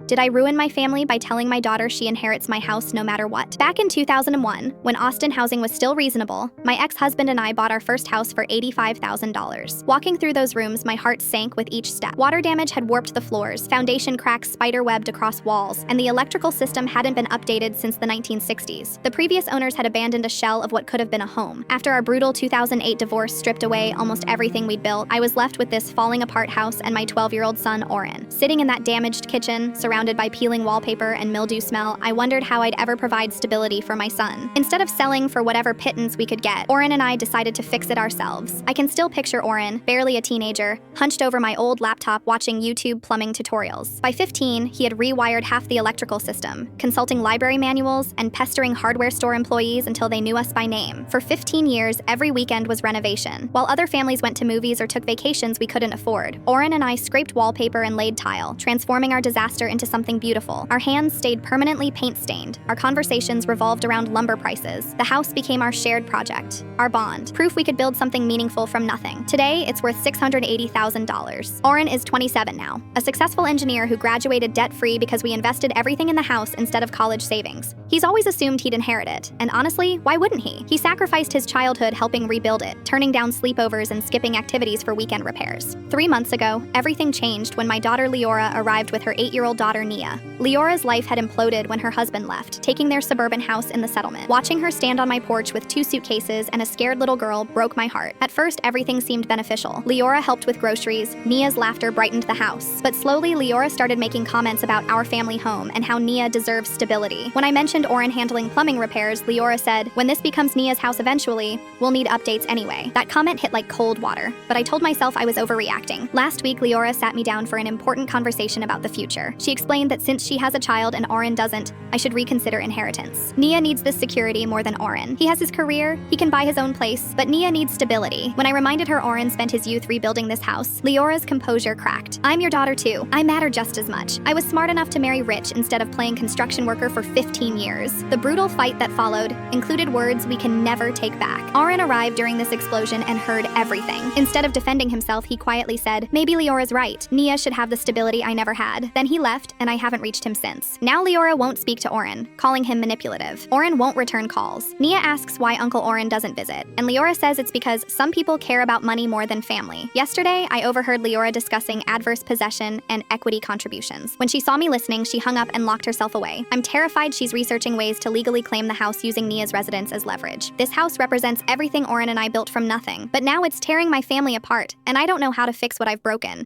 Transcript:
Did I ruin my family by telling my daughter she inherits my house no matter what? Back in 2001, when Austin housing was still reasonable, my ex-husband and I bought our first house for $85,000. Walking through those rooms, my heart sank with each step. Water damage had warped the floors, foundation cracks spider-webbed across walls, and the electrical system hadn't been updated since the 1960s. The previous owners had abandoned a shell of what could have been a home. After our brutal 2008 divorce stripped away almost everything we'd built, I was left with this falling apart house and my 12-year-old son, Auren. Sitting in that damaged kitchen, surrounded by peeling wallpaper and mildew smell, I wondered how I'd ever provide stability for my son. Instead of selling for whatever pittance we could get, Auren and I decided to fix it ourselves. I can still picture Auren, barely a teenager, hunched over my old laptop watching YouTube plumbing tutorials. By 15, he had rewired half the electrical system, consulting library manuals and pestering hardware store employees until they knew us by name. For 15 years, every weekend was renovation. While other families went to movies or took vacations we couldn't afford, Auren and I scraped wallpaper and laid tile, transforming our disaster into something beautiful. Our hands stayed permanently paint-stained. Our conversations revolved around lumber prices. The house became our shared project, our bond, proof we could build something meaningful from nothing. Today, it's worth $680,000. Auren is 27 now, a successful engineer who graduated debt-free because we invested everything in the house instead of college savings. He's always assumed he'd inherit it, and honestly, why wouldn't he? He sacrificed his childhood helping rebuild it, turning down sleepovers and skipping activities for weekend repairs. 3 months ago, everything changed when my daughter Leora arrived with her 8-year-old daughter Nia. Leora's life had imploded when her husband left, taking their suburban house in the settlement. Watching her stand on my porch with 2 suitcases and a scared little girl broke my heart. At first, everything seemed beneficial. Leora helped with groceries, Nia's laughter brightened the house. But slowly, Leora started making comments about our family home and how Nia deserves stability. When I mentioned Auren handling plumbing repairs, Leora said, "When this becomes Nia's house eventually, we'll need updates anyway." That comment hit like cold water, but I told myself I was overreacting. Last week, Leora sat me down for an important conversation about the future. She explained that since she has a child and Auren doesn't, I should reconsider inheritance. Nia needs this security more than Auren. He has his career, he can buy his own place, but Nia needs stability. When I reminded her Auren spent his youth rebuilding this house, Leora's composure cracked. "I'm your daughter too. I matter just as much. I was smart enough to marry rich instead of playing construction worker for 15 years. The brutal fight that followed included words we can never take back. Auren arrived during this explosion and heard everything. Instead of defending himself, he quietly said, "Maybe Leora's right. Nia should have the stability I never had." Then he left, and I haven't reached him since. Now Leora won't speak to Auren, calling him manipulative. Auren won't return calls. Nia asks why Uncle Auren doesn't visit, and Leora says it's because some people care about money more than family. Yesterday, I overheard Leora discussing adverse possession and equity contributions. When she saw me listening, she hung up and locked herself away. I'm terrified she's researching ways to legally claim the house using Nia's residence as leverage. This house represents everything Auren and I built from nothing, but now it's tearing my family apart, and I don't know how to fix what I've broken.